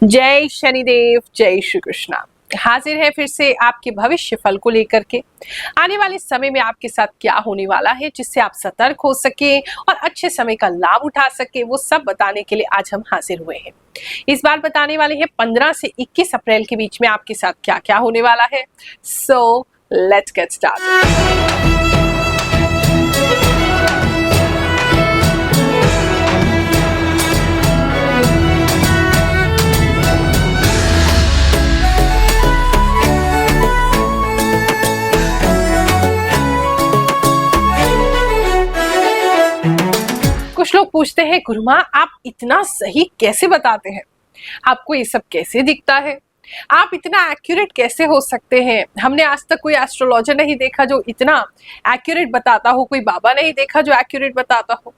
जय शनिदेव, जय श्री कृष्णा। हाजिर है फिर से आपके भविष्य फल को लेकर के। आने वाले समय में आपके साथ क्या होने वाला है जिससे आप सतर्क हो सके और अच्छे समय का लाभ उठा सके, वो सब बताने के लिए आज हम हाजिर हुए हैं। इस बार बताने वाले हैं 15 से 21 अप्रैल के बीच में आपके साथ क्या क्या होने वाला है। So let's get start. कुछ लोग पूछते हैं गुरुमा आप इतना सही कैसे बताते हैं, आपको ये सब कैसे दिखता है, आप इतना एक्यूरेट कैसे हो सकते हैं। हमने आज तक कोई एस्ट्रोलॉजर नहीं देखा जो इतना एक्यूरेट बताता हो, कोई बाबा नहीं देखा जो एक्यूरेट बताता हो।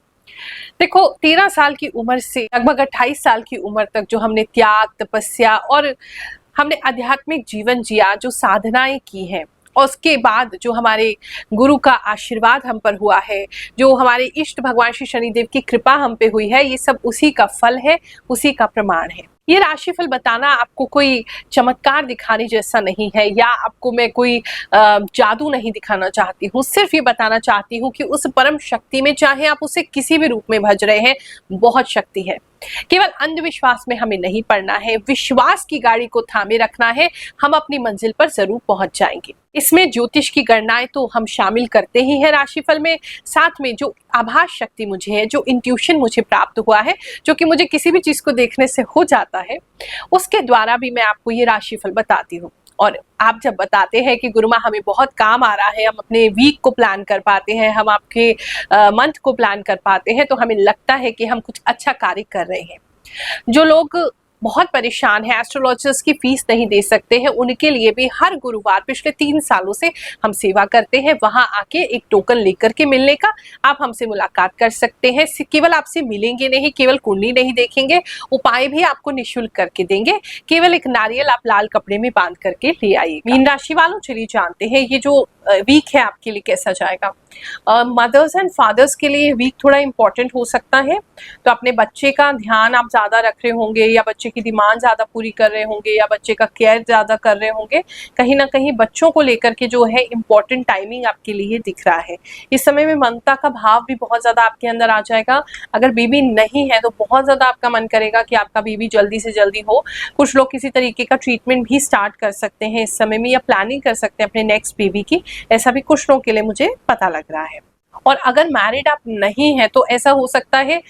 देखो 13 साल की उम्र से लगभग 28 साल की उम्र तक जो हमने त्याग, तपस्या और हमने आध्यात्मिक जीवन जिया, जो साधनाएं की हैं, और उसके बाद जो हमारे गुरु का आशीर्वाद हम पर हुआ है, जो हमारे इष्ट भगवान श्री शनिदेव की कृपा हम पे हुई है, ये सब उसी का फल है, उसी का प्रमाण है। ये राशिफल बताना आपको कोई चमत्कार दिखाने जैसा नहीं है, या आपको मैं कोई जादू नहीं दिखाना चाहती हूँ। सिर्फ ये बताना चाहती हूँ कि उस परम शक्ति में, चाहे आप उसे किसी भी रूप में भज रहे हैं, बहुत शक्ति है। केवल अंधविश्वास में हमें नहीं पड़ना है, विश्वास की गाड़ी को थामे रखना है, हम अपनी मंजिल पर जरूर पहुंच जाएंगे। इसमें ज्योतिष की गणनाएं तो हम शामिल करते ही हैं राशिफल में, साथ में जो आभास शक्ति मुझे है, जो इंट्यूशन मुझे प्राप्त हुआ है, जो कि मुझे किसी भी चीज को देखने से हो जाता है, उसके द्वारा भी मैं आपको ये राशिफल बताती हूँ। और आप जब बताते हैं कि गुरुमा हमें बहुत काम आ रहा है, हम अपने वीक को प्लान कर पाते हैं, हम आपके मंथ को प्लान कर पाते हैं, तो हमें लगता है कि हम कुछ अच्छा कार्य कर रहे हैं। जो लोग बहुत परेशान है, एस्ट्रोलॉजर्स की फीस नहीं दे सकते हैं, उनके लिए भी हर गुरुवार पिछले 3 सालों से हम सेवा करते हैं। वहां आके एक टोकन लेकर के मिलने का, आप हमसे मुलाकात कर सकते हैं। केवल आपसे मिलेंगे नहीं, केवल कुंडली नहीं देखेंगे, उपाय भी आपको निःशुल्क करके देंगे। केवल एक नारियल आप लाल कपड़े में बांध करके ले आइए। मीन राशि वालों चलिए जानते हैं ये जो वीक है आपके लिए कैसा जाएगा। मदर्स एंड फादर्स के लिए वीक थोड़ा इंपॉर्टेंट हो सकता है, तो अपने बच्चे का ध्यान आप ज्यादा रख रहे होंगे, या बच्चे की डिमांड ज्यादा पूरी कर रहे होंगे, या बच्चे का केयर ज्यादा कर रहे होंगे। कहीं ना कहीं बच्चों को लेकर के जो है इंपॉर्टेंट टाइमिंग आपके लिए दिख रहा है। इस समय में ममता का भाव भी बहुत ज्यादा आपके अंदर आ जाएगा। अगर बेबी नहीं है तो बहुत ज्यादा आपका मन करेगा कि आपका बेबी जल्दी से जल्दी हो। कुछ लोग किसी तरीके का ट्रीटमेंट भी स्टार्ट कर सकते हैं इस समय में, या प्लानिंग कर सकते हैं अपने नेक्स्ट बेबी की। ऐसा भी कुछ लोगों के लिए मुझे पता लग रहा है। और अगर मैरिड आप नहीं है तो ऐसा हो सकता है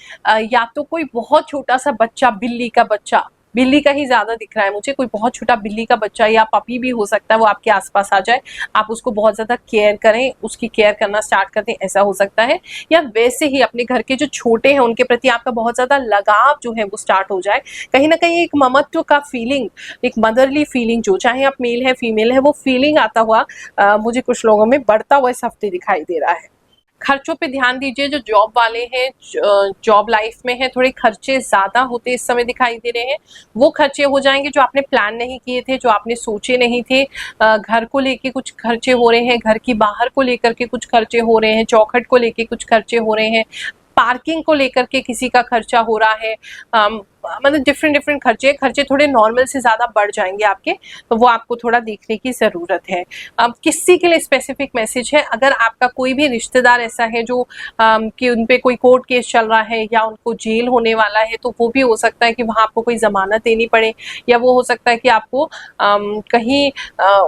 या तो कोई बहुत छोटा सा बच्चा, बिल्ली का बच्चा, बिल्ली का ही ज्यादा दिख रहा है मुझे, कोई बहुत छोटा बिल्ली का बच्चा या पपी भी हो सकता है, वो आपके आसपास आ जाए, आप उसको बहुत ज्यादा केयर करें, उसकी केयर करना स्टार्ट कर दें, ऐसा हो सकता है। या वैसे ही अपने घर के जो छोटे हैं उनके प्रति आपका बहुत ज्यादा लगाव जो है वो स्टार्ट हो जाए। कहीं ना कहीं एक ममत्व का फीलिंग, एक मदरली फीलिंग, जो चाहे आप मेल है फीमेल है, वो फीलिंग आता हुआ मुझे कुछ लोगों में बढ़ता हुआ इस हफ्ते दिखाई दे रहा है। खर्चों पे ध्यान दीजिए। जो जॉब वाले हैं, जॉब लाइफ में है, थोड़े खर्चे ज्यादा होते इस समय दिखाई दे रहे हैं। वो खर्चे हो जाएंगे जो आपने प्लान नहीं किए थे, जो आपने सोचे नहीं थे। घर को लेके कुछ खर्चे हो रहे हैं, घर की बाहर को लेकर के कुछ खर्चे हो रहे हैं, चौखट को लेके कुछ खर्चे हो रहे हैं, पार्किंग को लेकर के किसी का खर्चा हो रहा है। मतलब डिफरेंट खर्चे थोड़े नॉर्मल से ज्यादा बढ़ जाएंगे आपके, तो वो आपको थोड़ा देखने की जरूरत है। किसी के लिए स्पेसिफिक मैसेज है, अगर आपका कोई भी रिश्तेदार ऐसा है जो कि उन पे कोई कोर्ट केस चल रहा है या उनको जेल होने वाला है, तो वो भी हो सकता है कि वहां आपको कोई जमानत देनी पड़े, या वो हो सकता है कि आपको कहीं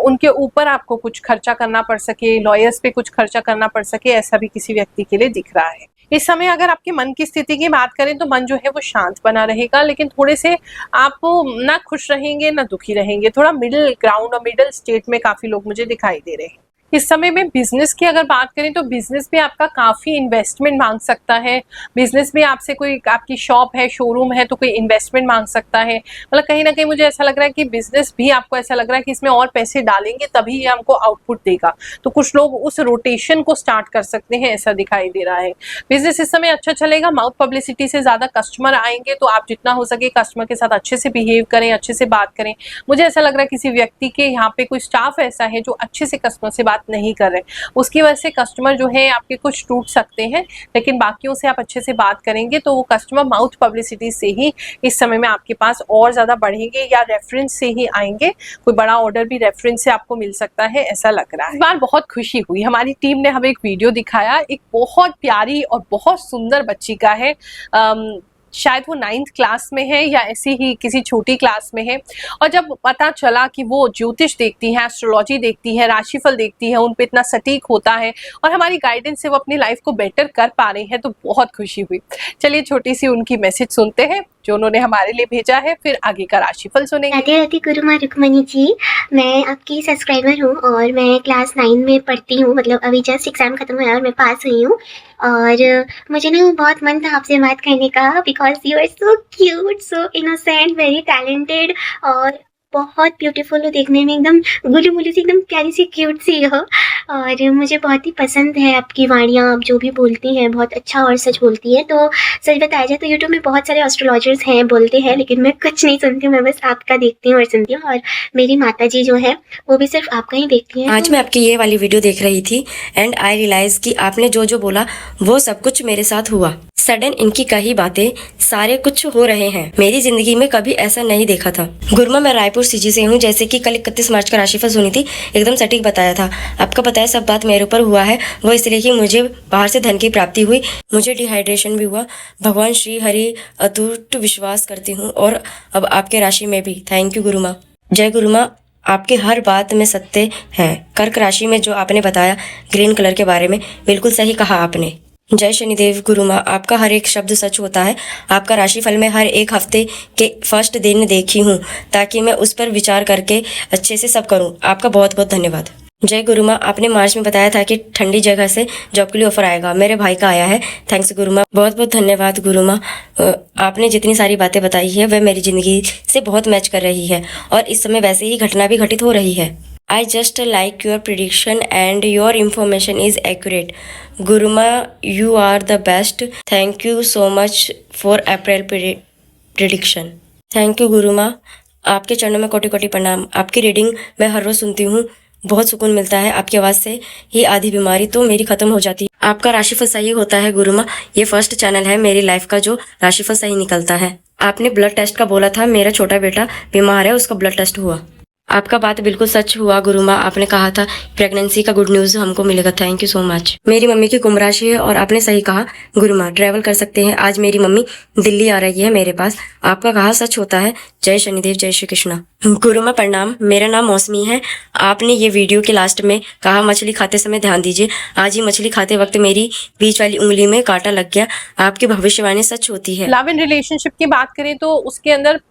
उनके ऊपर आपको कुछ खर्चा करना पड़ सके, लॉयर्स पे कुछ खर्चा करना पड़ सके, ऐसा भी किसी व्यक्ति के लिए दिख रहा है। इस समय अगर आपके मन की स्थिति की बात करें तो मन जो है वो शांत बना रहेगा, लेकिन थोड़े से आप ना खुश रहेंगे ना दुखी रहेंगे। थोड़ा मिडिल ग्राउंड और मिडिल स्टेट में काफी लोग मुझे दिखाई दे रहे हैं। इस समय में बिजनेस की अगर बात करें तो बिजनेस भी आपका काफी इन्वेस्टमेंट मांग सकता है। बिजनेस में आपसे कोई, आपकी शॉप है, शोरूम है, तो कोई इन्वेस्टमेंट मांग सकता है। मतलब कहीं ना कहीं मुझे ऐसा लग रहा है कि बिजनेस भी आपको ऐसा लग रहा है कि इसमें और पैसे डालेंगे तभी ये हमको आउटपुट देगा, तो कुछ लोग उस रोटेशन को स्टार्ट कर सकते हैं, ऐसा दिखाई दे रहा है। बिजनेस इस समय अच्छा चलेगा, माउथ पब्लिसिटी से ज्यादा कस्टमर आएंगे, तो आप जितना हो सके कस्टमर के साथ अच्छे से बिहेव करें, अच्छे से बात करें। मुझे ऐसा लग रहा है किसी व्यक्ति के यहाँ पे कोई स्टाफ ऐसा है जो अच्छे से कस्टमर से बात बात नहीं कर रहे, उसकी वजह से कस्टमर जो है आपके कुछ टूट सकते हैं। लेकिन बाकियों से आप अच्छे से बात करेंगे तो वो कस्टमर माउथ पब्लिसिटी से ही इस समय में आपके पास और ज़्यादा बढ़ेंगे या रेफरेंस से ही आएंगे। कोई बड़ा ऑर्डर भी रेफरेंस से आपको मिल सकता है, ऐसा लग रहा है। इस बार बहुत खुशी हुई, हमारी टीम ने हमें एक वीडियो दिखाया, एक बहुत प्यारी और बहुत सुंदर बच्ची का है। शायद वो 9th क्लास में है या ऐसी ही किसी छोटी क्लास में है। और जब पता चला कि वो ज्योतिष देखती है, एस्ट्रोलॉजी देखती है, राशिफल देखती है, उन पे इतना सटीक होता है और हमारी गाइडेंस से वो अपनी लाइफ को बेटर कर पा रही है, तो बहुत खुशी हुई। चलिए छोटी सी उनकी मैसेज सुनते हैं जो उन्होंने हमारे लिए भेजा है, फिर आगे का राशिफल सुनेंगे। राधे राधे गुरुमा रुक्मणी जी, मैं आपकी सब्सक्राइबर हूँ और मैं क्लास 9 में पढ़ती हूँ। मतलब अभी जस्ट एग्जाम खत्म हुआ और मैं पास हुई हूँ। और मुझे ना बहुत मन था आपसे बात करने का, because you are so cute, so innocent, very talented और बहुत ब्यूटीफुल हो देखने में, एकदम गुलू मुलू सी, एकदम प्यारी सी क्यूट सी हो। और मुझे बहुत ही पसंद है आपकी वाणियाँ, आप जो भी बोलती हैं बहुत अच्छा और सच बोलती है। तो सच बताया जाए तो यूट्यूब में बहुत सारे एस्ट्रोलॉजर्स हैं, बोलते हैं, लेकिन मैं कुछ नहीं सुनती हूँ, मैं बस आपका देखती हूँ और सुनती हूँ। और मेरी माता जी जो है वो भी सिर्फ आपका ही देखती हैं। आज मैं आपकी ये वाली वीडियो देख रही थी एंड आई रियलाइज कि आपने जो जो बोला वो सब कुछ मेरे साथ हुआ। सडन इनकी कही बातें सारे कुछ हो रहे हैं। मेरी जिंदगी में कभी ऐसा नहीं देखा था। गुरुमा, मैं रायपुर सीजी से हूँ। जैसे कि कल 31 मार्च का राशिफल सुनी थी, एकदम सटीक बताया था। आपका बताया सब बात मेरे ऊपर हुआ है, वो इसलिए कि मुझे बाहर से धन की प्राप्ति हुई, मुझे डिहाइड्रेशन भी हुआ। भगवान श्री हरि अटूट विश्वास करती हूँ और अब आपके राशि में भी। Thank you Guruma. जय गुरुमा, आपके हर बात में सत्य है। कर्क राशि में जो आपने बताया ग्रीन कलर के बारे में, बिल्कुल सही कहा आपने। जय शनिदेव गुरुमा, आपका हर एक शब्द सच होता है। आपका राशिफल में हर एक हफ्ते के फर्स्ट दिन देखी हूँ ताकि मैं उस पर विचार करके अच्छे से सब करूँ। आपका बहुत बहुत धन्यवाद। जय गुरुमा, आपने मार्च में बताया था कि ठंडी जगह से जॉब के लिए ऑफर आएगा। मेरे भाई का आया है। थैंक्स गुरुमा, बहुत बहुत धन्यवाद गुरुमा। आपने जितनी सारी बातें बताई है वह मेरी जिंदगी से बहुत मैच कर रही है और इस समय वैसे ही घटना भी घटित हो रही है। I just like your prediction and your information is accurate. Gurumaa, you are the best. Thank you so much for April prediction. Thank you Gurumaa, आपके चरणों में कोटि कोटि प्रणाम। आपकी रीडिंग मैं हर रोज सुनती हूँ, बहुत सुकून मिलता है। आपकी आवाज़ से ही आधी बीमारी तो मेरी खत्म हो जाती है। आपका राशिफल सही होता है गुरुमा। ये फर्स्ट चैनल है मेरी लाइफ का जो राशिफल सही निकलता है। आपने ब्लड टेस्ट का बोला था, मेरा छोटा बेटा बीमार है, उसका ब्लड टेस्ट हुआ। आपका बात बिल्कुल सच हुआ गुरुमा। आपने कहा था प्रेगनेंसी का गुड न्यूज हमको मिलेगा। Thank you so much. मेरी मम्मी की कुंभ राशि है और आपने सही कहा गुरुमा, ट्रैवल कर सकते हैं। आज मेरी मम्मी दिल्ली आ रही है मेरे पास। आपका कहा सच होता है। जय शनिदेव, जय श्री कृष्णा। गुरुमा प्रणाम, मेरा नाम मौसमी है। आपने ये वीडियो के लास्ट में कहा मछली खाते समय ध्यान दीजिए। आज ही मछली खाते वक्त मेरी बीच वाली उंगली में कांटा लग गया। आपकी भविष्यवाणी सच होती है। लव एंड रिलेशनशिप की बात करें तो उसके अंदर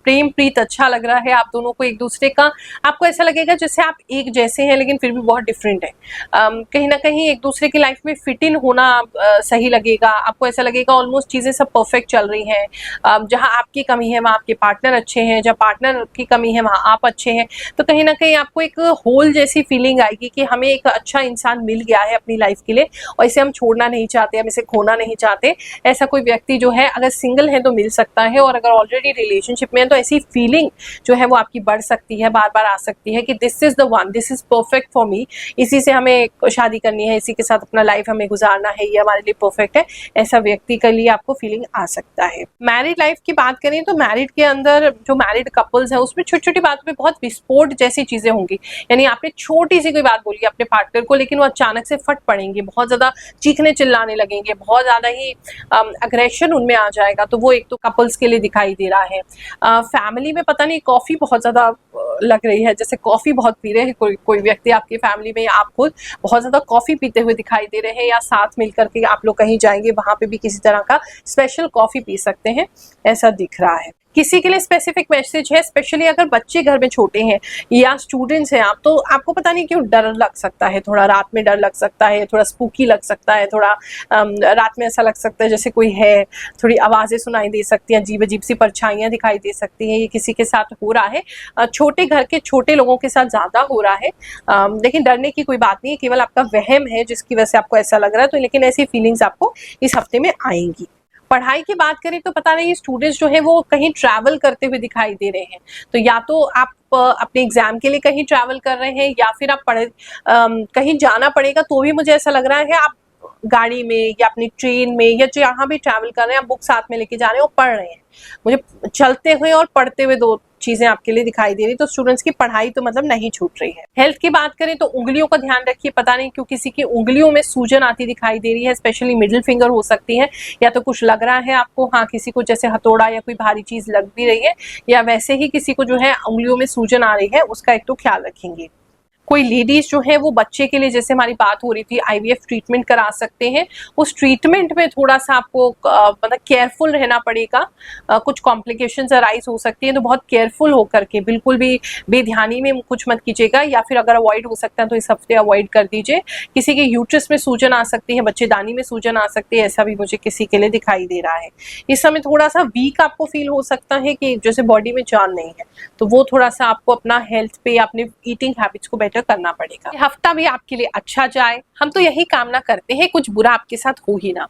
प्रेम प्रीत अच्छा लग रहा है। आप दोनों को एक दूसरे का, आपको ऐसा लगेगा जैसे आप एक जैसे हैं लेकिन फिर भी बहुत डिफरेंट है। कहीं ना कहीं एक दूसरे की लाइफ में फिट इन होना सही लगेगा। आपको ऐसा लगेगा ऑलमोस्ट चीज़ें सब परफेक्ट चल रही हैं। जहाँ आपकी कमी है वहाँ आपके पार्टनर अच्छे हैं, जहाँ पार्टनर की कमी है वहाँ आप अच्छे हैं। तो कहीं ना कहीं आपको एक होल जैसी फीलिंग आएगी कि हमें एक अच्छा इंसान मिल गया है अपनी लाइफ के लिए और इसे हम छोड़ना नहीं चाहते, हम इसे खोना नहीं चाहते। ऐसा कोई व्यक्ति जो है अगर सिंगल है तो मिल सकता है, और अगर ऑलरेडी रिलेशनशिप में है तो ऐसी फीलिंग जो है वो आपकी बढ़ सकती है, बार बार आ सकती है कि this is the one, this is perfect for me, इसी से हमें शादी करनी है, इसी के साथ अपना लाइफ हमें गुजारना है, ये हमारे लिए परफेक्ट है। ऐसा व्यक्ति के लिए आपको फीलिंग आ सकता है। मैरिड लाइफ की बात करें तो मैरिड के अंदर जो मैरिड कपल्स है उसमें छोटी छोटी बातों पे बहुत विस्फोट जैसी चीजें होंगी। यानी आपने छोटी सी कोई बात बोली अपने पार्टनर को, लेकिन वो अचानक से फट पड़ेंगे, बहुत ज्यादा चीखने चिल्लाने लगेंगे, बहुत ज्यादा ही अग्रेशन उनमें आ जाएगा। तो वो एक तो कपल्स के लिए दिखाई दे रहा है। फैमिली में पता नहीं कॉफी बहुत ज्यादा लग रही है, जैसे कॉफी बहुत पी रहे हैं कोई व्यक्ति आपकी फैमिली में, या आप खुद बहुत ज्यादा कॉफी पीते हुए दिखाई दे रहे हैं, या साथ मिलकर के आप लोग कहीं जाएंगे वहां पे भी किसी तरह का स्पेशल कॉफी पी सकते हैं, ऐसा दिख रहा है। किसी के लिए स्पेसिफिक मैसेज है, स्पेशली अगर बच्चे घर में छोटे हैं या स्टूडेंट्स हैं आप, तो आपको पता नहीं क्यों डर लग सकता है, थोड़ा रात में डर लग सकता है, थोड़ा स्पूकी लग सकता है, थोड़ा रात में ऐसा लग सकता है जैसे कोई है, थोड़ी आवाज़ें सुनाई दे सकती हैं, अजीब अजीब सी परछाइयाँ दिखाई दे सकती हैं। ये किसी के साथ हो रहा है, छोटे घर के छोटे लोगों के साथ ज़्यादा हो रहा है, लेकिन डरने की कोई बात नहीं है, केवल आपका वहम है जिसकी वजह से आपको ऐसा लग रहा है। तो लेकिन ऐसी फीलिंग्स आपको इस हफ्ते में आएंगी। पढ़ाई की बात करें तो पता नहीं स्टूडेंट्स जो है वो कहीं ट्रैवल करते हुए दिखाई दे रहे हैं। तो या तो आप अपने एग्जाम के लिए कहीं ट्रैवल कर रहे हैं या फिर आप कहीं जाना पड़ेगा, तो भी मुझे ऐसा लग रहा है आप गाड़ी में या अपनी ट्रेन में या जहाँ भी ट्रैवल कर रहे हैं, आप बुक साथ में लेके जा रहे हैं और पढ़ रहे हैं। मुझे चलते हुए और पढ़ते हुए दो चीजें आपके लिए दिखाई दे रही, तो स्टूडेंट्स की पढ़ाई तो मतलब नहीं छूट रही है। हेल्थ की बात करें तो उंगलियों का ध्यान रखिए, पता नहीं क्यों किसी की उंगलियों में सूजन आती दिखाई दे रही है, स्पेशली मिडिल फिंगर हो सकती है, या तो कुछ लग रहा है आपको, हाँ किसी को जैसे हथौड़ा या कोई भारी चीज लग भी रही है, या वैसे ही किसी को जो है उंगलियों में सूजन आ रही है, उसका एक तो ख्याल रखेंगे। कोई लेडीज जो है वो बच्चे के लिए, जैसे हमारी बात हो रही थी, आईवीएफ ट्रीटमेंट करा सकते हैं। उस ट्रीटमेंट में थोड़ा सा आपको मतलब केयरफुल रहना पड़ेगा, कुछ कॉम्प्लिकेशंस अराइज हो सकती हैं, तो बहुत केयरफुल होकर के, बिल्कुल भी बेध्यानी में कुछ मत कीजिएगा, या फिर अगर अवॉइड हो सकता है तो इस हफ्ते अवॉइड कर दीजिए। किसी के यूट्रस में सूजन आ सकती है, बच्चेदानी में सूजन आ सकती है, ऐसा भी मुझे किसी के लिए दिखाई दे रहा है। इस समय थोड़ा सा वीक आपको फील हो सकता है कि जैसे बॉडी में जान नहीं है, तो वो थोड़ा सा आपको अपना हेल्थ पे, अपने ईटिंग हैबिट्स को करना पड़ेगा। हफ्ता भी आपके लिए अच्छा जाए, हम तो यही कामना करते हैं, कुछ बुरा आपके साथ हो ही ना,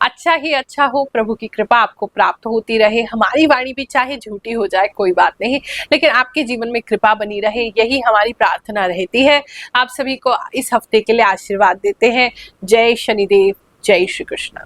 अच्छा ही अच्छा हो, प्रभु की कृपा आपको प्राप्त होती रहे। हमारी वाणी भी चाहे झूठी हो जाए कोई बात नहीं, लेकिन आपके जीवन में कृपा बनी रहे, यही हमारी प्रार्थना रहती है। आप सभी को इस हफ्ते के लिए आशीर्वाद देते हैं। जय शनिदेव, जय श्री कृष्ण।